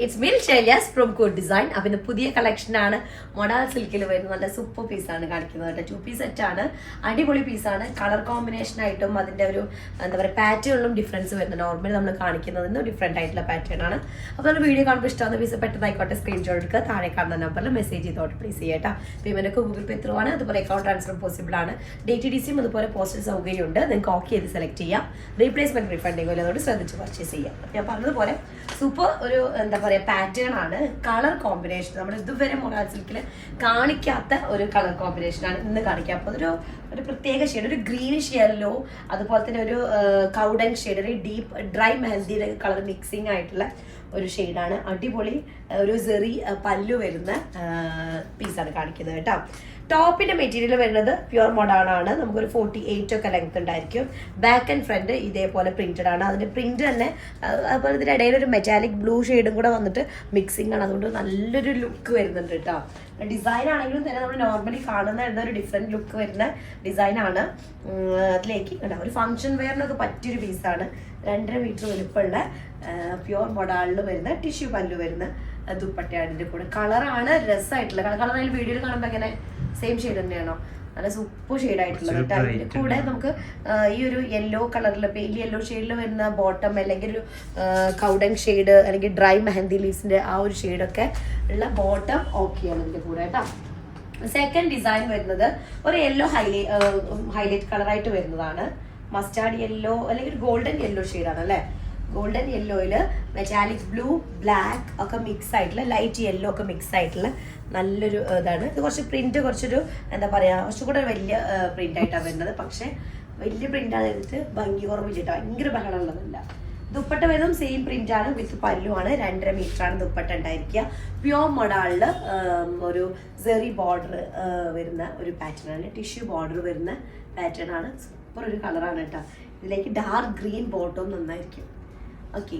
It's meal ഷൈലിയാസ് from code design. അപ്പം ഇന്ന് പുതിയ കളക്ഷനാണ്. മൊഡാൾ സിൽക്കിൽ വരുന്ന നല്ല സൂപ്പർ പീസാണ് കാണിക്കുന്നത് കേട്ടോ. 2 പീസ് സെറ്റാണ്, അടിപൊളി പീസാണ്. കളർ കോമ്പിനേഷൻ ആയിട്ടും അതിൻ്റെ ഒരു എന്താ പറയുക പാറ്റേണിലും ഡിഫറൻസ് വരുന്നത്. നോർമലി നമ്മൾ കാണിക്കുന്നതിന് ഡിഫറെൻ്റ് ആയിട്ടുള്ള പാറ്റേൺ ആണ്. അപ്പോൾ നമ്മൾ വീഡിയോ കാണുമ്പോൾ ഇഷ്ടമാകുന്ന പീസ് പെട്ടെന്നായിക്കോട്ടെ സ്ക്രീൻഷോട്ട് എടുക്കുക, താഴെ കാണുന്ന നമ്പറിൽ മെസ്സേജ് ചെയ്തോട്ട് പ്ലേസ് ചെയ്യട്ടോ. പേയ്മെൻറ്റൊക്കെ ഗൂഗിൾ പേ ത്രൂ ആണ്, അതുപോലെ അക്കൗണ്ട് ട്രാൻസ്ഫർ പോസിബിൾ ആണ്. DTDCയും അതുപോലെ പോസ്റ്റൽ സൗകര്യമുണ്ട്. നിങ്ങൾക്ക് ഓക്കെ ചെയ്ത് സെലക്ട് ചെയ്യാം. റീപ്ലേസ്മെൻറ്റ് റീഫണ്ടിങ് അതുകൊണ്ട് ശ്രദ്ധിച്ച് പർച്ചേസ് ചെയ്യാം. ഞാൻ പറഞ്ഞതുപോലെ സൂപ്പർ ഒരു എന്താ പറയുക പാറ്റേൺ ആണ്. കളർ കോമ്പിനേഷൻ നമ്മൾ ഇതുവരെ മൊഡാൾ സിൽക്കിൽ കാണിക്കാത്ത ഒരു കളർ കോമ്പിനേഷൻ ആണ് ഇന്ന് കാണിക്കുക. അപ്പോൾ ഒരു പ്രത്യേക ഷെയ്ഡ്, ഒരു ഗ്രീനിഷ് യെല്ലോ, അതുപോലെ തന്നെ ഒരു കൗഡൻ ഷെയ്ഡ്, ഒരു ഡീപ്പ് ഡ്രൈ മെഹന്തിയുടെ കളർ മിക്സിംഗ് ആയിട്ടുള്ള ഒരു ഷെയ്ഡാണ്. അടിപൊളി ഒരു സെറി പല്ലു വരുന്ന പീസാണ് കാണിക്കുന്നത് കേട്ടോ. ടോപ്പിന്റെ മെറ്റീരിയൽ വരുന്നത് പ്യുവർ മോഡാണ്. നമുക്കൊരു 48 ഒക്കെ ലെങ്ത് ഉണ്ടായിരിക്കും. ബാക്ക് ആൻഡ് ഫ്രണ്ട് ഇതേപോലെ പ്രിന്റഡ് ആണ്. അതിന്റെ പ്രിന്റ് തന്നെ അതുപോലെ ഇതിന്റെ ഇടയിൽ ഒരു മെറ്റാലിക് ബ്ലൂ ഷെയ്ഡും കൂടെ വന്നിട്ട് മിക്സിംഗ് ആണ്. അതുകൊണ്ട് നല്ലൊരു ലുക്ക് വരുന്നുണ്ട് കേട്ടോ. ഡിസൈൻ ആണെങ്കിലും തന്നെ നമ്മൾ നോർമലി കാണുന്ന ഒരു ഡിഫറെന്റ് ലുക്ക് വരുന്ന ഡിസൈനാണ്. അതിലേക്ക് ഒരു ഫംഗ്ഷൻ വെയറിനൊക്കെ പറ്റിയൊരു പീസാണ്. 2.5 മീറ്റർ വലുപ്പമുള്ള പ്യുവർ മോഡാളിൽ വരുന്ന ടിഷ്യൂ പല്ലു വരുന്ന ദുപ്പട്ടയാണ്. ഇതിന്റെ കൂടെ കളറാണ് രസമായിട്ടുള്ള കളർ. വീഡിയോയിൽ കാണുമ്പോൾ എങ്ങനെ സെയിം ഷെയ്ഡ് തന്നെയാണോ? നല്ല സൂപ്പർ ഷെയ്ഡ് ആയിട്ടുള്ളത് കേട്ടോ. അതിന്റെ കൂടെ നമുക്ക് ഈ ഒരു യെല്ലോ കളറിൽ പെയിൽ യെല്ലോ ഷെയ്ഡിൽ വരുന്ന ബോട്ടം, അല്ലെങ്കിൽ ഒരു കൗഡൻ ഷെയ്ഡ്, അല്ലെങ്കിൽ ഡ്രൈ മെഹന്തി ലീവ്സിന്റെ ആ ഒരു ഷെയ്ഡൊക്കെ ഉള്ള ബോട്ടം ഓക്കെയാണ് ഇതിന്റെ കൂടെ കേട്ടോ. സെക്കൻഡ് ഡിസൈൻ വരുന്നത് ഒരു യെല്ലോ ഹൈലൈറ്റ് കളറായിട്ട് വരുന്നതാണ്. മസ്റ്റാർഡ് യെല്ലോ അല്ലെങ്കിൽ ഗോൾഡൻ യെല്ലോ ഷെയ്ഡാണ് അല്ലേ. ഗോൾഡൻ യെല്ലോയില് മെറ്റാലിക് ബ്ലൂ, ബ്ലാക്ക് ഒക്കെ മിക്സ് ആയിട്ടുള്ള, ലൈറ്റ് യെല്ലോ ഒക്കെ മിക്സ് ആയിട്ടുള്ള നല്ലൊരു ഇതാണ്. ഇത് കുറച്ച് പ്രിന്റ് കുറച്ചൊരു എന്താ പറയാ കുറച്ചുകൂടെ വലിയ പ്രിന്റ് ആയിട്ടാണ് വരുന്നത്. പക്ഷെ വലിയ പ്രിന്റ് ആയിട്ട് ഭംഗി കുറവില്ല, ഭയങ്കര ബഹളമുള്ളതല്ല. ദുപ്പട്ട വരുന്നതും സെയിം പ്രിന്റ് ആണ്, വിത്ത് പല്ലുവാണ്. 2.5 മീറ്റർ ആണ് ദുപ്പട്ട ഉണ്ടായിരിക്കുക. പ്യുവർ മൊഡാളില് ഒരു സെറി ബോർഡർ വരുന്ന ഒരു പാറ്റേൺ ആണ്. ടിഷ്യൂ ബോർഡർ വരുന്ന പാറ്റേൺ ആണ്. സൂപ്പർ ഒരു കളറാണ് കേട്ടോ. ഇതിലേക്ക് ഡാർക്ക് ഗ്രീൻ ബോട്ടം നന്നായിരിക്കും. ഓക്കെ,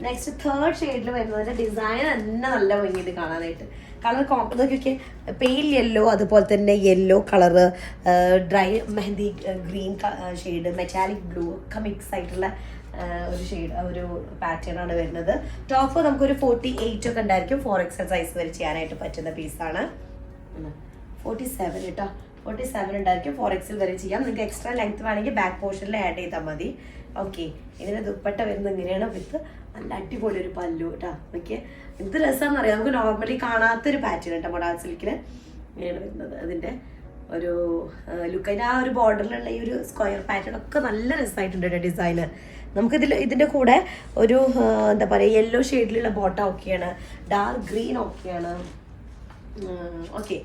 നെക്സ്റ്റ് തേർഡ് ഷെയ്ഡിൽ വരുന്നതിന്റെ ഡിസൈൻ തന്നെ നല്ല ഭംഗിയുണ്ട് കാണാനായിട്ട്. കളർ നോക്കിയൊക്കെ പെയിൽ യെല്ലോ, അതുപോലെ തന്നെ yellow colour, dry mehndi green shade, metallic blue ഒക്കെ മിക്സ് ആയിട്ടുള്ള ഒരു ഷെയ്ഡ് ഒരു പാറ്റേൺ ആണ് വരുന്നത്. ടോപ്പ് നമുക്കൊരു 48 ഒക്കെ ഉണ്ടായിരിക്കും. 4XL സൈസ് വരെ ചെയ്യാനായിട്ട് പറ്റുന്ന പീസാണ്. 47 കേട്ടോ, 47 ഉണ്ടായിരിക്കും. 4XL വരെ ചെയ്യാം. നിങ്ങൾക്ക് എക്സ്ട്രാ ലെങ്ത് വേണമെങ്കിൽ ബാക്ക് പോർഷനിൽ ആഡ് ചെയ്താൽ മതി. ഓക്കെ, ഇതിന് ദുപ്പട്ട വരുന്നത് ഇങ്ങനെയാണ്, വിത്ത് നല്ല അടിപൊളി ഒരു പല്ലു കേട്ടോ. ഓക്കെ, എന്ത് രസമാണെന്ന് അറിയാം. നമുക്ക് നോർമലി കാണാത്തൊരു പാറ്റേൺ കേട്ടോ മൊഡാൾ സിൽക്കിന് ഇങ്ങനെയാണ് വരുന്നത്. അതിൻ്റെ ഒരു ലുക്ക്, അതിൻ്റെ ആ ഒരു ബോർഡറിലുള്ള ഈ ഒരു സ്ക്വയർ പാറ്റേൺ ഒക്കെ നല്ല രസമായിട്ടുണ്ട് കേട്ടോ ഡിസൈന്. ഇതിൻ്റെ കൂടെ ഒരു എന്താ പറയുക യെല്ലോ ഷെയ്ഡിലുള്ള ബോട്ട ഓക്കെയാണ്, ഡാർക്ക് ഗ്രീൻ ഓക്കെയാണ്. ഓക്കെ,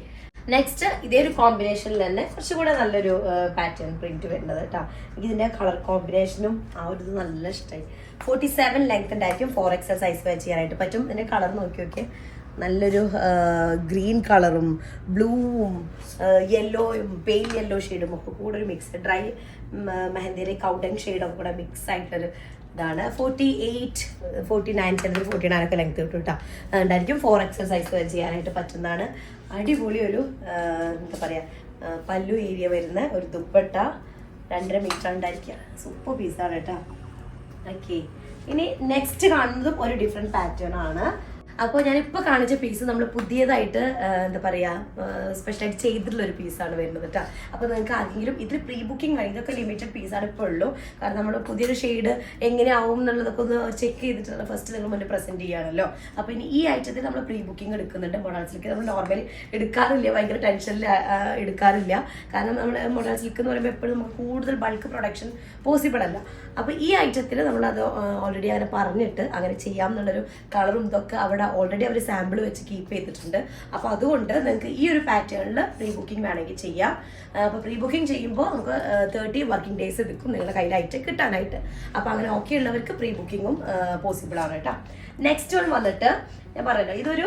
നെക്സ്റ്റ് ഇതേ ഒരു കോമ്പിനേഷനിൽ തന്നെ കുറച്ചുകൂടെ നല്ലൊരു പാറ്റേൺ പ്രിന്റ് വരുന്നത് കേട്ടോ. എനിക്ക് ഇതിന്റെ കളർ കോമ്പിനേഷനും ആ ഒരു ഇത് നല്ല ഇഷ്ടമായി. 47 ലെങ്ത് ഉണ്ടായിരിക്കും. 4XL സൈസ് വെച്ച് ചെയ്യാനായിട്ട് പറ്റും. ഇതിന്റെ കളർ നോക്കി നല്ലൊരു ഗ്രീൻ കളറും ബ്ലൂവും യെല്ലോയും പെയിൽ യെല്ലോ ഷെയ്ഡും ഒക്കെ കൂടെ ഒരു മിക്സ്, ഡ്രൈ മെഹന്തിയുടെ കൗഡൻ ഷെയ്ഡൊക്കെ കൂടെ മിക്സ് ആയിട്ടൊരു ഇതാണ്. 48, 49, 49 ഒക്കെ ലെങ്ത് കിട്ടും കേട്ടോ ഉണ്ടായിരിക്കും. 4XL സൈസ് വരെ ചെയ്യാനായിട്ട് പറ്റുന്നതാണ്. അടിപൊളി ഒരു എന്താ പറയുക പല്ലു ഏരിയ വരുന്ന ഒരു ദുപ്പട്ട, 2.5 മീറ്റർ ഉണ്ടായിരിക്കുക. സൂപ്പർ പീസാണ് കേട്ടോ. ഓക്കെ, ഇനി നെക്സ്റ്റ് കാണുന്നതും ഒരു ഡിഫറെൻറ്റ് പാറ്റേൺ ആണ്. അപ്പോൾ ഞാനിപ്പോൾ കാണിച്ച പീസ് നമ്മൾ പുതിയതായിട്ട് എന്താ പറയുക സ്പെഷ്യലായിട്ട് ചെയ്തിട്ടുള്ള ഒരു പീസാണ് വരുന്നത് കേട്ടോ. അപ്പോൾ നിങ്ങൾക്ക് ആരെങ്കിലും ഇതിൽ പ്രീ ബുക്കിംഗ് വഴി, ഇതൊക്കെ ലിമിറ്റഡ് പീസാണ് ഇപ്പോൾ ഉള്ളൂ. കാരണം നമ്മൾ പുതിയൊരു ഷെയ്ഡ് എങ്ങനെയാവും എന്നുള്ളതൊക്കെ ഒന്ന് ചെക്ക് ചെയ്തിട്ട് ഫസ്റ്റ് നിങ്ങൾ മുന്നേ പ്രസൻറ്റ് ചെയ്യുകയാണല്ലോ. അപ്പോൾ ഇനി ഈ ഐറ്റത്തിൽ നമ്മൾ പ്രീ ബുക്കിംഗ് എടുക്കുന്നുണ്ട്. മൊഡാൾ സിൽക്ക് നമ്മൾ നോർമലി എടുക്കാറില്ല, ഭയങ്കര ടെൻഷനിൽ എടുക്കാറില്ല. കാരണം നമ്മൾ മൊഡാൾ സിൽക്ക് എന്ന് പറയുമ്പോൾ എപ്പോഴും നമുക്ക് കൂടുതൽ ബൾക്ക് പ്രൊഡക്ഷൻ പോസിബിൾ അല്ല. അപ്പോൾ ഈ ഐറ്റത്തിൽ നമ്മളത് ഓൾറെഡി അങ്ങനെ പറഞ്ഞിട്ട് അങ്ങനെ ചെയ്യാം എന്നുള്ളൊരു കളറും ഇതൊക്കെ അവിടെ ഓൾറെഡി അവർ സാമ്പിൾ വെച്ച് കീപ്പ് ചെയ്തിട്ടുണ്ട്. അപ്പോൾ അതുകൊണ്ട് നിങ്ങൾക്ക് ഈ ഒരു പാറ്റേണിൽ പ്രീ ബുക്കിംഗ് വേണമെങ്കിൽ ചെയ്യാം. അപ്പോൾ പ്രീ ബുക്കിംഗ് ചെയ്യുമ്പോൾ നമുക്ക് 30 വർക്കിംഗ് ഡേയ്സ് എടുക്കും നിങ്ങളുടെ കയ്യിലായിട്ട് കിട്ടാനായിട്ട്. അപ്പോൾ അങ്ങനെ ഓക്കെ ഉള്ളവർക്ക് പ്രീ ബുക്കിങ്ങും പോസിബിൾ ആണ് കേട്ടോ. നെക്സ്റ്റ് വൺ വന്നിട്ട് ഞാൻ പറയല്ലോ, ഇതൊരു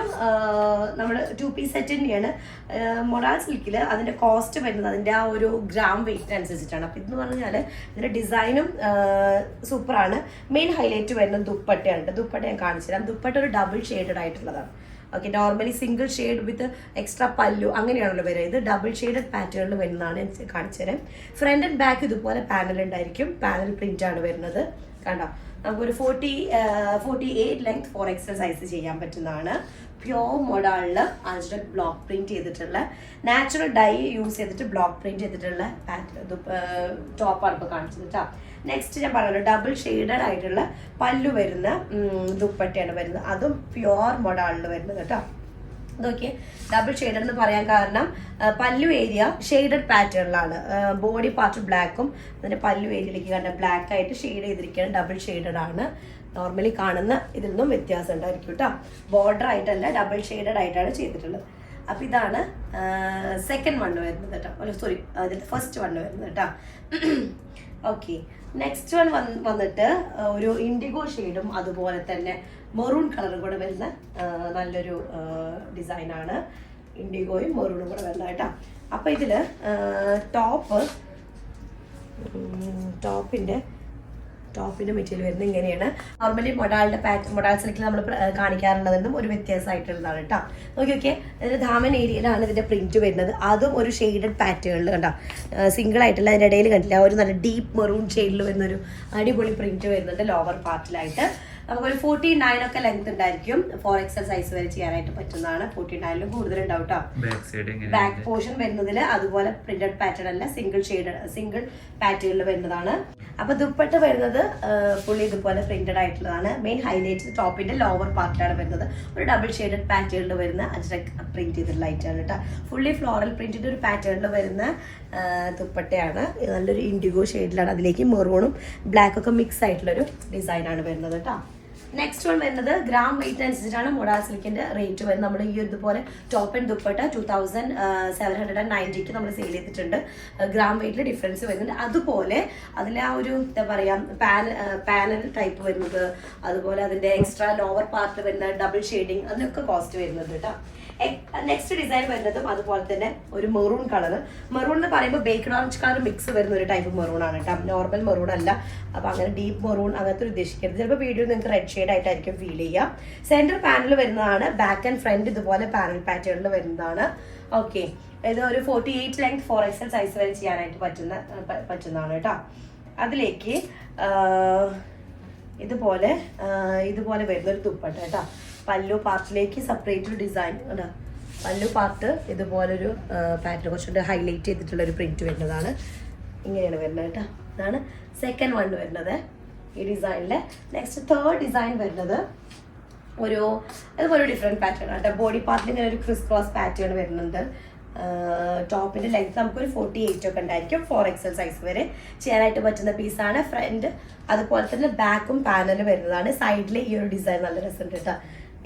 നമ്മൾ 2 പീസ് സെറ്റ് തന്നെയാണ്. മൊഡാൾ സിൽക്കിൽ അതിൻ്റെ കോസ്റ്റ് വരുന്നത് അതിൻ്റെ ആ ഒരു ഗ്രാം വെയിറ്റ് അനുസരിച്ചിട്ടാണ്. അപ്പോൾ ഇതെന്ന് പറഞ്ഞാൽ ഇതിൻ്റെ ഡിസൈനും സൂപ്പറാണ്. മെയിൻ ഹൈലൈറ്റ് വരുന്നത് ദുപ്പട്ടയാണ്. ദുപ്പട്ട ഞാൻ കാണിച്ചു തരാം. ദുപ്പട്ട ഒരു ഡബിൾ ഷെയ്ഡഡ് ആയിട്ടുള്ളതാണ്. ഓക്കെ, നോർമലി സിംഗിൾ ഷെയ്ഡ് വിത്ത് എക്സ്ട്രാ പല്ലു അങ്ങനെയാണല്ലോ വരിക. ഇത് ഡബിൾ ഷെയ്ഡഡ് പാറ്റേണിൽ വരുന്നതാണ്. കാണിച്ചു തരാം. ഫ്രണ്ട് ആൻഡ് ബാക്ക് ഇതുപോലെ പാനൽ ഉണ്ടായിരിക്കും. പാനൽ പ്രിന്റ് ആണ് വരുന്നത്. കണ്ടോ, നമുക്കൊരു 48 ലെങ്ത് 4XL സൈസ് ചെയ്യാൻ പറ്റുന്നതാണ്. പ്യോർ മോഡാളിൽ അജ്രക് ബ്ലോക്ക് പ്രിന്റ് ചെയ്തിട്ടുള്ള നാച്ചുറൽ ഡൈ യൂസ് ചെയ്തിട്ട് ബ്ലോക്ക് പ്രിന്റ് ചെയ്തിട്ടുള്ള ടോപ്പാണ് ഇപ്പോൾ കാണിച്ചത് കേട്ടോ. നെക്സ്റ്റ് ഞാൻ പറഞ്ഞല്ലോ ഡബിൾ ഷെയ്ഡഡ് ആയിട്ടുള്ള പല്ലു വരുന്ന ദുപ്പട്ടയാണ് വരുന്നത്. അതും പ്യോർ മോഡാളിൽ വരുന്നത് കേട്ടോ. ഇതൊക്കെ ഡബിൾ ഷെയ്ഡഡ് എന്ന് പറയാൻ കാരണം പല്ലു ഏരിയ ഷെയ്ഡഡ് പാറ്റേണിലാണ്. ബോഡി പാർട്ട് ബ്ലാക്കും അതിൻ്റെ പല്ലു ഏരിയയിലേക്ക് കണ്ട ബ്ലാക്ക് ആയിട്ട് ഷെയ്ഡ് ചെയ്തിരിക്കുകയാണ്. ഡബിൾ ഷെയ്ഡഡ് ആണ്. നോർമലി കാണുന്ന ഇതിൽ നിന്നും വ്യത്യാസം ഉണ്ടായിരിക്കും കേട്ടോ. ബോർഡർ ആയിട്ടല്ല ഡബിൾ ഷെയ്ഡഡ് ആയിട്ടാണ് ചെയ്തിട്ടുള്ളത്. അപ്പം ഇതാണ് സെക്കൻഡ് വണ്ണ് വരുന്നത് കേട്ടോ. സോറി അതിൽ ഫസ്റ്റ് വണ്ണ് വരുന്നത് കേട്ടോ. ഓക്കെ, നെക്സ്റ്റ് വൺ വന്നിട്ട് ഒരു ഇൻഡിഗോ ഷെയ്ഡും അതുപോലെ തന്നെ മെറൂൺ കളറും കൂടെ വരുന്ന നല്ലൊരു ഡിസൈനാണ്. ഇൻഡിഗോയും മെറൂണും കൂടെ വരുന്നത് കേട്ടോ. അപ്പം ഇതിൽ ടോപ്പിൻ്റെ മെറ്റീരിയൽ വരുന്നത് ഇങ്ങനെയാണ്. നോർമലി മൊഡാൾ സിൽക്കിൽ നമ്മൾ കാണിക്കാറുള്ളതെന്നും ഒരു വ്യത്യാസമായിട്ടുള്ളതാണ് കേട്ടോ. നോക്കി അതിൻ്റെ ധാമൻ ഏരിയയിലാണ് ഇതിൻ്റെ പ്രിന്റ് വരുന്നത്. അതും ഒരു ഷെയ്ഡഡ് പാറ്റേണിൽ കണ്ടോ, സിംഗിൾ ആയിട്ടുള്ള അതിൻ്റെ ഇടയിൽ കണ്ടില്ല ഒരു നല്ല ഡീപ്പ് മെറൂൺ ഷെയ്ഡിൽ വരുന്നൊരു അടിപൊളി പ്രിന്റ് വരുന്നുണ്ട് ലോവർ പാർട്ടിലായിട്ട്. നമുക്കൊരു 49 ഒക്കെ ലെങ്ത് ഉണ്ടായിരിക്കും. 4XL സൈസ് വരെ ചെയ്യാനായിട്ട് പറ്റുന്നതാണ്. 49 കൂടുതലുണ്ടാവും കേട്ടോ. ബാക്ക് പോർഷൻ വരുന്നതിൽ അതുപോലെ പ്രിന്റഡ് പാറ്റേൺ അല്ല, സിംഗിൾ പാറ്റേണിൽ വരുന്നതാണ്. അപ്പൊ ദുപ്പട്ട വരുന്നത് ഫുള്ളി ഇതുപോലെ പ്രിന്റഡ് ആയിട്ടുള്ളതാണ്. മെയിൻ ഹൈലൈറ്റ് ടോപ്പിന്റെ ലോവർ പാർട്ടിലാണ് വരുന്നത്. ഒരു ഡബിൾ ഷെയ്ഡഡ് പാറ്റേണിൽ വരുന്ന അജ്രക് പ്രിന്റ് ചെയ്തിട്ടുള്ള ലൈറ്റാണ് കേട്ടോ. ഫുള്ളി ഫ്ലോറൽ പ്രിന്റിന്റെ ഒരു പാറ്റേണിൽ വരുന്ന ദുപ്പട്ടയാണ്. നല്ലൊരു ഇൻഡിഗോ ഷെയ്ഡിലാണ്. അതിലേക്ക് മെറൂണും ബ്ലാക്ക് ഒക്കെ മിക്സ് ആയിട്ടുള്ളൊരു ഡിസൈനാണ് വരുന്നത് കേട്ടോ. നെക്സ്റ്റ് വൺ വരുന്നത് ഗ്രാം വെയിറ്റ് അനുസരിച്ചിട്ടാണ് മൊഡാൾ സിൽക്കിന്റെ റേറ്റ് വരുന്നത്. നമ്മൾ ഈ ഇതുപോലെ ടോപ്പ് ആൻഡ് ദുപ്പട്ട 2790 നമ്മൾ സെയിൽ ചെയ്തിട്ടുണ്ട്. ഗ്രാം വെയിറ്റിൽ ഡിഫറൻസ് വരുന്നുണ്ട്. അതുപോലെ അതിലെ ആ ഒരു എന്താ പറയുക പാനൽ ടൈപ്പ് വരുന്നത്, അതുപോലെ അതിന്റെ എക്സ്ട്രാ ലോവർ പാർട്ട് വരുന്ന ഡബിൾ ഷെയ്ഡിങ്, അതിനൊക്കെ കോസ്റ്റ് വരുന്നുണ്ട് കേട്ടോ. നെക്സ്റ്റ് ഡിസൈൻ വരുന്നതും അതുപോലെ തന്നെ ഒരു മെറൂൺ കളർ. മെറൂൺ എന്ന് പറയുമ്പോൾ ബേക്ക്ഡ് ഓറഞ്ച് കളർ മിക്സ് വരുന്ന ഒരു ടൈപ്പ് മെറൂൺ ആണ് കേട്ടോ. നോർമൽ മെറൂൺ അല്ല. അപ്പൊ അങ്ങനെ ഡീപ്പ് മെറൂൺ അങ്ങനത്തെ ഒരു ഉദ്ദേശിക്കരുത്. ചിലപ്പോൾ വീഡിയോ നിങ്ങൾക്ക് റെഡ് ഷെയ്ഡ് ആയിട്ടായിരിക്കും ഫീൽ ചെയ്യുക. സെന്റർ പാനൽ വരുന്നതാണ്. ബാക്ക് ആൻഡ് ഫ്രണ്ട് ഇതുപോലെ പാനൽ പാറ്റേണിൽ വരുന്നതാണ്. ഓക്കെ, ഇത് ഒരു 48 ലെങ്ത് 4XL സൈസ് വരെ ചെയ്യാനായിട്ട് പറ്റുന്നതാണ് കേട്ടോ. അതിലേക്ക് ഇതുപോലെ വരുന്നൊരു ദുപ്പട്ട കേട്ടോ. പല്ലു പാർട്ടിലേക്ക് സെപ്പറേറ്റ് ഒരു ഡിസൈൻ കേട്ടോ. പല്ലു പാർട്ട് ഇതുപോലൊരു പാറ്റേൺ കുറച്ചുകൂടി ഹൈലൈറ്റ് ചെയ്തിട്ടുള്ള ഒരു പ്രിന്റ് വരുന്നതാണ്. ഇങ്ങനെയാണ് വരുന്നത് കേട്ടോ. ഇതാണ് സെക്കൻഡ് വൺ വരുന്നത് ഈ ഡിസൈനിൽ. നെക്സ്റ്റ് തേർഡ് ഡിസൈൻ വരുന്നത് അതുപോലെ ഡിഫറെൻറ്റ് പാറ്റേൺ ആണ് കേട്ടോ. ബോഡി പാർട്ടിൽ ഇങ്ങനെ ഒരു ക്രിസ് ക്രോസ് പാറ്റേൺ വരുന്നുണ്ട്. ടോപ്പിന്റെ ലെങ്ത് നമുക്കൊരു 48 ഒക്കെ ഉണ്ടായിരിക്കും. 4XL സൈസ് വരെ ചെയ്യാനായിട്ട് പറ്റുന്ന പീസാണ്. ഫ്രണ്ട് അതുപോലെ തന്നെ ബാക്കും പാനൽ വരുന്നതാണ്. സൈഡിൽ ഈ ഒരു ഡിസൈൻ നല്ല രസമുണ്ട് കേട്ടോ.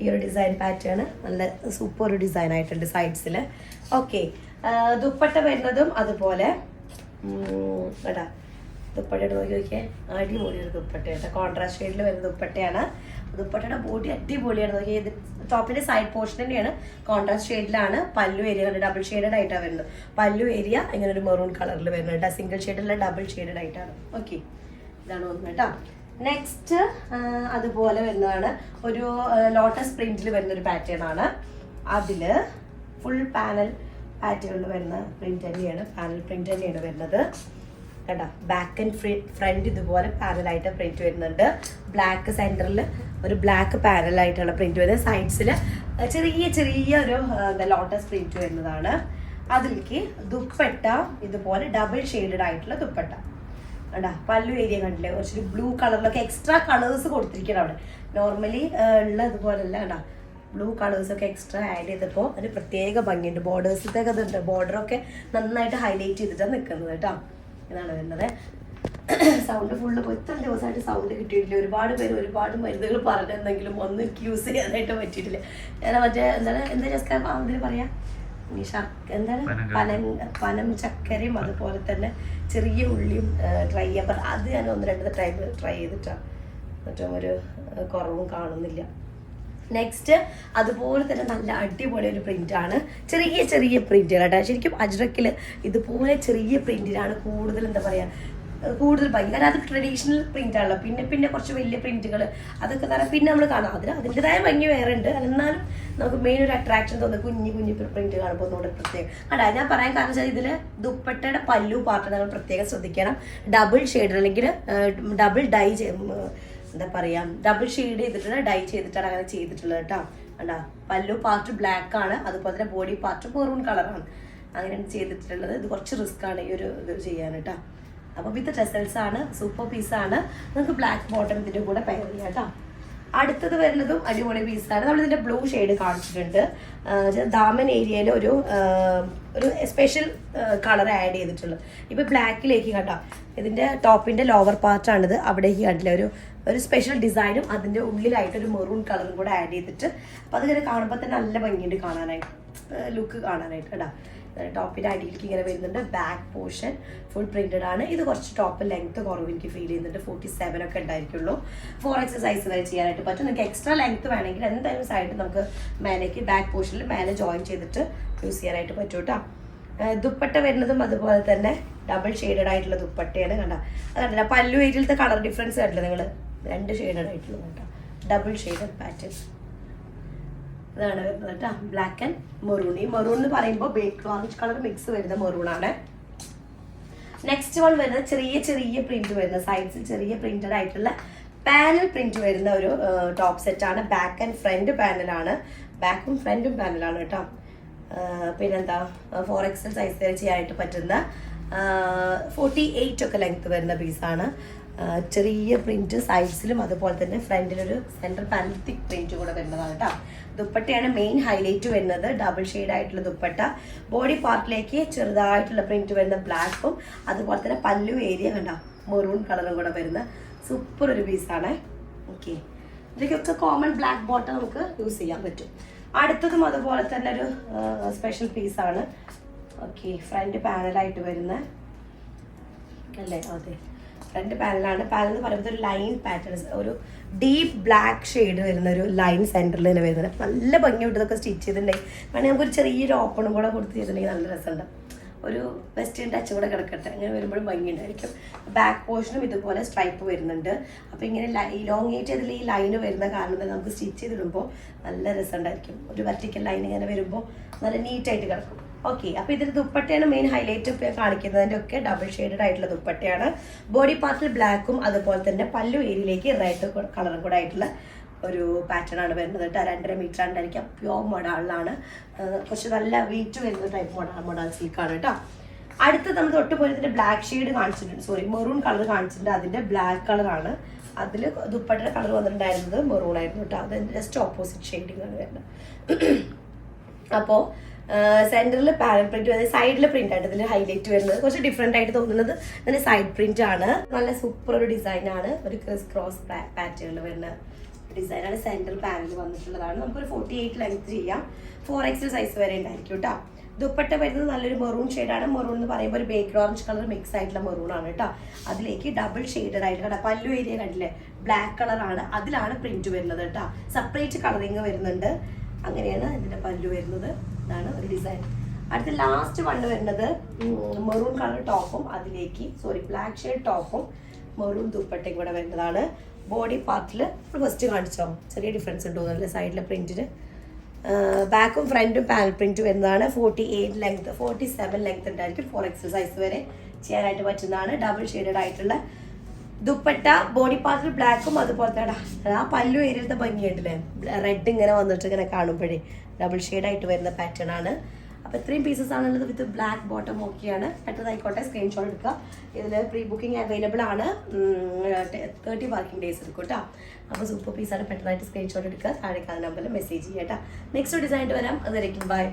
ഈ ഒരു ഡിസൈൻ പാറ്റേൺ നല്ല സൂപ്പർ ഒരു ഡിസൈൻ ആയിട്ടുണ്ട് സൈഡ്സിൽ. ഓക്കെ, ദുപ്പട്ട വരുന്നതും അതുപോലെ കേട്ടാ. ദുപ്പട്ടയുടെ നോക്കിയാൽ അടിപൊളി ഒരു ദുപ്പട്ട കേട്ടോ. കോൺട്രാസ്റ്റ് ഷെയ്ഡിൽ വരുന്ന ദുപ്പട്ടയാണ്. ദുപ്പട്ടയുടെ ബോഡി അടിപൊളിയാണ്. നോക്കിയാൽ ഇത് ടോപ്പിന്റെ സൈഡ് പോർഷൻ തന്നെയാണ് കോൺട്രാസ്റ്റ് ഷെയ്ഡിലാണ്. പല്ലു ഏരിയ ഡബിൾ ഷെയ്ഡഡ് ആയിട്ടാണ് വരുന്നത്. പല്ലു ഏരിയ ഇങ്ങനെ ഒരു മെറൂൺ കളറിൽ വരുന്നുണ്ട്. സിംഗിൾ ഷെയ്ഡല്ല ഡബിൾ ഷെയ്ഡഡ് ആയിട്ടാണ്. ഓക്കെ, ഇതാണ് ഒന്ന് കേട്ടോ. നെക്സ്റ്റ് അതുപോലെ വരുന്നതാണ് ഒരു ലോട്ടസ് പ്രിന്റിൽ വരുന്നൊരു പാറ്റേൺ ആണ്. അതില് ഫുൾ പാനൽ പാറ്റേണിൽ വരുന്ന പ്രിന്റ് തന്നെയാണ്. പാനൽ പ്രിന്റ് തന്നെയാണ് വരുന്നത് കേട്ടോ. ബാക്ക് ആൻഡ് ഫ്രണ്ട് ഇതുപോലെ പാനലായിട്ട് പ്രിന്റ് വരുന്നുണ്ട്. ബ്ലാക്ക് സെന്ററിൽ ഒരു ബ്ലാക്ക് പാനലായിട്ടാണ് പ്രിന്റ് വരുന്നത്. സൈഡ്സിൽ ചെറിയ ഒരു ലോട്ടസ് പ്രിന്റ് വരുന്നതാണ്. അതിലേക്ക് ദുപ്പട്ട ഇതുപോലെ ഡബിൾ ഷെയ്ഡഡ് ആയിട്ടുള്ള ദുപ്പട്ട കണ്ടാ. പല്ലു ഏരിയ കണ്ടില്ലേ, കുറച്ചൊരു ബ്ലൂ കളറിലൊക്കെ എക്സ്ട്രാ കളേഴ്സ് കൊടുത്തിരിക്കണം അവിടെ. നോർമലി ഉള്ള ഇതുപോലെയല്ല കണ്ടാ. ബ്ലൂ കളേഴ്സൊക്കെ എക്സ്ട്രാ ആഡ് ചെയ്തപ്പോൾ അതിന് പ്രത്യേക ഭംഗിയുണ്ട്. ബോർഡേഴ്സത്തൊക്കെ അതുണ്ട്. ബോർഡറൊക്കെ നന്നായിട്ട് ഹൈലൈറ്റ് ചെയ്തിട്ടാണ് നിൽക്കുന്നത് കേട്ടോ. ഇതാണ് വരുന്നത്. സൗണ്ട് ഫുള്ള് പോയി. ഇത്ര ദിവസമായിട്ട് സൗണ്ട് കിട്ടിയിട്ടില്ല. ഒരുപാട് പേര് ഒരുപാട് മരുന്നുകൾ പറഞ്ഞെന്നെങ്കിലും ഒന്നും എനിക്ക് യൂസ് ചെയ്യാനായിട്ട് പറ്റിയിട്ടില്ല. ഞാൻ മറ്റേ എന്താ ജസ്റ്റ് അതിന് പറയാ പനം ചക്കരയും അതുപോലെ തന്നെ ചെറിയ ഉള്ളിയും ട്രൈ ചെയ്യാം. അപ്പം അത് ഞാൻ 1-2 ടൈം ട്രൈ ചെയ്തിട്ടാണ്. മറ്റും ഒരു കുറവും കാണുന്നില്ല. നെക്സ്റ്റ് അതുപോലെ തന്നെ നല്ല അടിപൊളി ഒരു പ്രിന്റാണ്. ചെറിയ പ്രിന്റുകളാണ് ശരിക്കും. അജ്രക്കിൽ ഇതുപോലെ ചെറിയ പ്രിന്റിലാണ് കൂടുതൽ എന്താ പറയുക കൂടുതൽ ഭംഗി. കാരണം അത് ട്രഡീഷണൽ പ്രിന്റ് ആണല്ലോ. പിന്നെ കുറച്ച് വലിയ പ്രിന്റുകൾ അതൊക്കെ തരാം. പിന്നെ നമ്മൾ കാണാം അതിൻ്റെതായ ഭംഗി വേറെ ഉണ്ട്. എന്നാലും നമുക്ക് മെയിൻ ഒരു അട്രാക്ഷൻ തോന്നുന്നത് കുഞ്ഞു പ്രിന്റ് കാണുമ്പോൾ ഒന്നുകൂടെ പ്രത്യേകം അടാ. ഞാൻ പറയാൻ കാരണം വെച്ചാൽ ഇതിൽ ദുപ്പട്ടയുടെ പല്ലു പാർട്ട് നമ്മൾ പ്രത്യേകം ശ്രദ്ധിക്കണം. ഡബിൾ ഷെയ്ഡ് അല്ലെങ്കിൽ ഡബിൾ ഡൈ എന്താ പറയുക ഡബിൾ ഷെയ്ഡ് ചെയ്തിട്ടുള്ള ഡൈ ചെയ്തിട്ടാണ് അങ്ങനെ ചെയ്തിട്ടുള്ളത് കേട്ടോ. കണ്ടാ പല്ലു പാർട്ട് ബ്ലാക്ക് ആണ്, അതുപോലെ തന്നെ ബോഡി പാർട്ട് മെറൂൺ കളറാണ് അങ്ങനെയാണ് ചെയ്തിട്ടുള്ളത്. ഇത് കുറച്ച് റിസ്ക് ആണ് ഈ ഒരു ഇത് ചെയ്യാൻ കേട്ടോ. അപ്പോൾ വിത്ത് ടെസൽസ് ആണ്, സൂപ്പർ പീസാണ്. നമുക്ക് ബ്ലാക്ക് ബോട്ടം ഇതിൻ്റെ കൂടെ പെയർ ചെയ്യാം കേട്ടോ. അടുത്തത് വരുന്നതും അടിപൊളി പീസാണ്. നമ്മളിതിൻ്റെ ബ്ലൂ ഷെയ്ഡ് കാണിച്ചിട്ടുണ്ട്. ദാമൻ ഏരിയയിൽ ഒരു സ്പെഷ്യൽ കളർ ആഡ് ചെയ്തിട്ടുള്ളത്. ഇപ്പോൾ ബ്ലാക്കിലേക്ക് കണ്ടോ, ഇതിൻ്റെ ടോപ്പിൻ്റെ ലോവർ പാർട്ടാണിത്. അവിടേക്ക് കണ്ടില്ല ഒരു സ്പെഷ്യൽ ഡിസൈനും അതിൻ്റെ ഉള്ളിലായിട്ട് ഒരു മെറൂൺ കളറും കൂടെ ആഡ് ചെയ്തിട്ട്, അപ്പോൾ അതിങ്ങനെ കാണുമ്പോൾ തന്നെ നല്ല ഭംഗിയുണ്ട് കാണാനായിട്ട്, ലുക്ക് കാണാനായിട്ട് കേട്ടോ. ടോപ്പിൻ്റെ അടിയിലേക്ക് ഇങ്ങനെ വരുന്നുണ്ട്. ബാക്ക് പോർഷൻ ഫുൾ പ്രിന്റഡ് ആണ്. ഇത് കുറച്ച് ടോപ്പ് ലെങ്ത് കുറവ് എനിക്ക് ഫീൽ ചെയ്യുന്നുണ്ട്. 47 ഒക്കെ ഉണ്ടായിരിക്കുള്ളൂ. 4X സൈസ് വരെ ചെയ്യാനായിട്ട് പറ്റും. നിങ്ങൾക്ക് എക്സ്ട്രാ ലെങ്ത് വേണമെങ്കിൽ എന്തായാലും സൈഡ് നമുക്ക് മേലേക്ക് ബാക്ക് പോർഷനിൽ മേലെ ജോയിൻ ചെയ്തിട്ട് യൂസ് ചെയ്യാനായിട്ട് പറ്റും കേട്ടോ. ദുപ്പട്ട വരുന്നതും അതുപോലെ തന്നെ ഡബിൾ ഷെയ്ഡഡ് ആയിട്ടുള്ള ദുപ്പട്ടയാണ്. കണ്ട അത് കണ്ടില്ല, പല്ലു ഏരിയയിലത്തെ കളർ ഡിഫറൻസ് കണ്ടില്ല നിങ്ങൾ, 2 ഷെയ്ഡഡ് ആയിട്ടുള്ളത് കേട്ടോ. ഡബിൾ ഷെയ്ഡഡ് പാറ്റേൺ ഇതാണ് വരുന്നത് കേട്ടോ. Black and maroon. ഈ മെറൂൺ എന്ന് പറയുമ്പോൾ ബേക്ക് ഓറഞ്ച് കളർ മിക്സ് വരുന്ന മെറൂൺ ആണ്. നെക്സ്റ്റ് വൺ വരുന്നത് ചെറിയ പ്രിന്റ് വരുന്ന സൈഡ്സിൽ ചെറിയ പ്രിന്റഡ് ആയിട്ടുള്ള പാനൽ പ്രിന്റ് വരുന്ന ഒരു ടോപ്പ് സെറ്റ് ആണ്. ബാക്ക് ആൻഡ് ഫ്രണ്ട് പാനലാണ്, ബാക്കും ഫ്രണ്ടും പാനലാണ് കേട്ടോ. പിന്നെന്താ 4X സൈസ് വരെ ചെയ്യാനായിട്ട് പറ്റുന്ന 48 ഒക്കെ ലെങ്ത് വരുന്ന പീസാണ്. ചെറിയ പ്രിന്റ് സൈഡ്സിലും അതുപോലെ തന്നെ ഫ്രണ്ടിലൊരു സെൻട്രൽ പാനൽ തിക്ക് പ്രിന്റ് കൂടെ വരുന്നതാണ് കേട്ടോ. ദുപ്പട്ടയാണ് മെയിൻ ഹൈലൈറ്റ് വരുന്നത്. ഡബിൾ ഷെയ്ഡ് ആയിട്ടുള്ള ദുപ്പട്ട, ബോഡി പാർട്ടിലേക്ക് ചെറുതായിട്ടുള്ള പ്രിന്റ് വരുന്ന ബ്ലാക്കും അതുപോലെ തന്നെ പല്ലു ഏരിയ കണ്ട മെറൂൺ കളറും കൂടെ വരുന്ന സൂപ്പർ ഒരു പീസാണ്. ഓക്കെ, ഇതിലേക്കൊക്കെ കോമൺ ബ്ലാക്ക് ബോട്ടം നമുക്ക് യൂസ് ചെയ്യാൻ പറ്റും. അടുത്തതും അതുപോലെ തന്നെ ഒരു സ്പെഷ്യൽ പീസാണ്. ഓക്കെ, ഫ്രണ്ട് പാനലായിട്ട് വരുന്ന അല്ലേ, അതെ ഫ്രണ്ട് പാനലാണ്. പാനൽ എന്ന് പറയുമ്പോൾ ഒരു ലൈൻ പാറ്റേൺസ്, ഒരു ഡീപ്പ് ബ്ലാക്ക് ഷെയ്ഡ് വരുന്ന ഒരു ലൈൻ സെൻറ്ററിൽ തന്നെ വരുന്നത്. നല്ല ഭംഗിയായിട്ട് ഇതൊക്കെ സ്റ്റിച്ച് ചെയ്തിട്ടുണ്ടെങ്കിൽ വേണമെങ്കിൽ നമുക്കൊരു ചെറിയൊരു ഓപ്പണും കൂടെ കൊടുത്ത് ചെയ്തിട്ടുണ്ടെങ്കിൽ നല്ല രസമുണ്ട്. ഒരു വെസ്റ്റേൺ ടച്ച് കൂടെ കിടക്കട്ടെ, അങ്ങനെ വരുമ്പോഴും ഭംഗിയുണ്ടായിരിക്കും. ബാക്ക് പോർഷനും ഇതുപോലെ സ്ട്രൈപ്പ് വരുന്നുണ്ട്. അപ്പോൾ ഇങ്ങനെ ഇലോങ്ങേറ്റ് ചെയ്തിൽ ഈ ലൈന് വരുന്ന കാരണം തന്നെ നമുക്ക് സ്റ്റിച്ച് ചെയ്തിടുമ്പോൾ നല്ല രസമുണ്ടായിരിക്കും. ഒരു വെർട്ടിക്കൽ ലൈൻ ഇങ്ങനെ വരുമ്പോൾ നല്ല നീറ്റായിട്ട് കിടക്കും. ഓക്കെ, അപ്പോൾ ഇതിൽ ദുപ്പട്ടയാണ് മെയിൻ ഹൈലൈറ്റ് കാണിക്കുന്നതിൻ്റെ ഒക്കെ ഡബിൾ ഷെയ്ഡഡ് ആയിട്ടുള്ള ദുപ്പട്ടയാണ്. ബോഡി പാർട്ടിൽ ബ്ലാക്കും അതുപോലെ തന്നെ പല്ലു ഏരിയയിലേക്ക് റെഡ് കളറും കൂടെ ആയിട്ടുള്ള ഒരു പാറ്റേൺ ആണ് വരുന്നത് കേട്ടോ. 2.5 മീറ്റർ ഉണ്ടായിരിക്കാം. പ്യോർ മൊഡാളിലാണ്, കുറച്ച് നല്ല വെയിറ്റ് വരുന്ന ടൈപ്പ് മൊഡാൾ സിൽക്കാണ് കേട്ടോ. അടുത്ത് നമ്മൾ തൊട്ടുപോലെ ഇതിൻ്റെ ബ്ലാക്ക് ഷെയ്ഡ് കാണിച്ചിട്ടുണ്ട്, സോറി മെറൂൺ കളർ കാണിച്ചിട്ടുണ്ട്. അതിൻ്റെ ബ്ലാക്ക് കളറാണ്. അതിൽ ദുപ്പട്ടയുടെ കളർ വന്നിട്ടുണ്ടായിരുന്നത് മെറൂൺ ആയിരുന്നു കേട്ടോ. അതിൻ്റെ ജസ്റ്റ് ഓപ്പോസിറ്റ് ഷെയ്ഡിങ് ആണ് വരുന്നത്. അപ്പോൾ സെൻറ്ററിൽ പാനൽ പ്രിന്റ്, അതായത് സൈഡിൽ പ്രിന്റ് ആയിട്ട് ഇതിൽ ഹൈലൈറ്റ് വരുന്നത് കുറച്ച് ഡിഫറെൻ്റ് ആയിട്ട് തോന്നുന്നത് ഇതിന് സൈഡ് പ്രിന്റ് ആണ്. നല്ല സൂപ്പർ ഒരു ഡിസൈൻ ആണ്. ഒരു ക്രിസ് ക്രോസ് പാറ്റേണിൽ വരുന്ന ഡിസൈനാണ്. സെൻട്രൽ പാനൽ വന്നിട്ടുള്ളതാണ്. നമുക്കൊരു 48 ലെങ്ത് ചെയ്യാം. 4X സൈസ് വരെ ഉണ്ടായിരിക്കും കേട്ടോ. ദുപ്പട്ട വരുന്നത് നല്ലൊരു മെറൂൺ ഷെയ്ഡാണ്. മെറൂൺ എന്ന് പറയുമ്പോൾ ഒരു ബേക്ക് ഓറഞ്ച് കളർ മിക്സ് ആയിട്ടുള്ള മെറൂൺ ആണ് കേട്ടോ. അതിലേക്ക് ഡബിൾ ഷെയ്ഡഡ് ആയിട്ട് കേട്ടോ. പല്ലു ഏരിയ കണ്ടില്ലേ, ബ്ലാക്ക് കളറാണ്. അതിലാണ് പ്രിന്റ് വരുന്നത് കേട്ടോ. സെപ്പറേറ്റ് കളറിങ് വരുന്നുണ്ട്. അങ്ങനെയാണ് ഇതിൻ്റെ പല്ലു വരുന്നത്. ഇതാണ് ഒരു ഡിസൈൻ. അടുത്ത ലാസ്റ്റ് വണ്ണ് വരുന്നത് മെറൂൺ കളർ ടോപ്പും അതിലേക്ക് ബ്ലാക്ക് ഷെയ്ഡ് ടോപ്പും മെറൂൺ ദുപ്പട്ടയും കൂടെ വരുന്നതാണ്. ബോഡി പാർട്ടിൽ ഫസ്റ്റ് കാണിച്ചോ, ചെറിയ ഡിഫറൻസ് ഉണ്ടോ നല്ല സൈഡിലെ പ്രിന്റിന്. ബാക്കും ഫ്രണ്ടും പാനൽ പ്രിന്റ് വരുന്നതാണ്. 48 ലെങ്ത് 47 ലെങ്ത് ഉണ്ടായിരിക്കും. 4X സൈസ് വരെ ചെയ്യാനായിട്ട് പറ്റുന്നതാണ്. ഡബിൾ ഷെയ്ഡഡ് ആയിട്ടുള്ള ദുപ്പട്ട, ബോഡി പാർട്ടിൽ ബ്ലാക്കും അതുപോലെ തന്നെ ആ പല്ലു ഏരിയത്തെ ഭംഗിയുണ്ടല്ലേ, റെഡ് ഇങ്ങനെ വന്നിട്ട് ഇങ്ങനെ കാണുമ്പോഴേ ഡബിൾ ഷെയ്ഡായിട്ട് വരുന്ന പാറ്റേൺ ആണ്. അപ്പോൾ ഇത്രയും പീസസ് ആണുള്ളത് വിത്ത് ബ്ലാക്ക് ബോട്ടം ഓക്കെയാണ്. പെട്ടെന്നായിക്കോട്ടെ സ്ക്രീൻഷോട്ട് എടുക്കുക. ഇതിൽ പ്രീ ബുക്കിംഗ് അവൈലബിൾ ആണ്. 30 വർക്കിംഗ് ഡേയ്സ് എടുക്കും കേട്ടോ. അപ്പോൾ സൂപ്പർ പീസാണ്. പെട്ടെന്നായിട്ട് സ്ക്രീൻഷോട്ട് എടുക്കുക. താഴേക്കാൾ നമ്പറിൽ മെസ്സേജ് ചെയ്യാം കേട്ടോ. നെക്സ്റ്റ് ഡിസൈനായിട്ട് വരാം. അതുവരേക്കും ബൈ.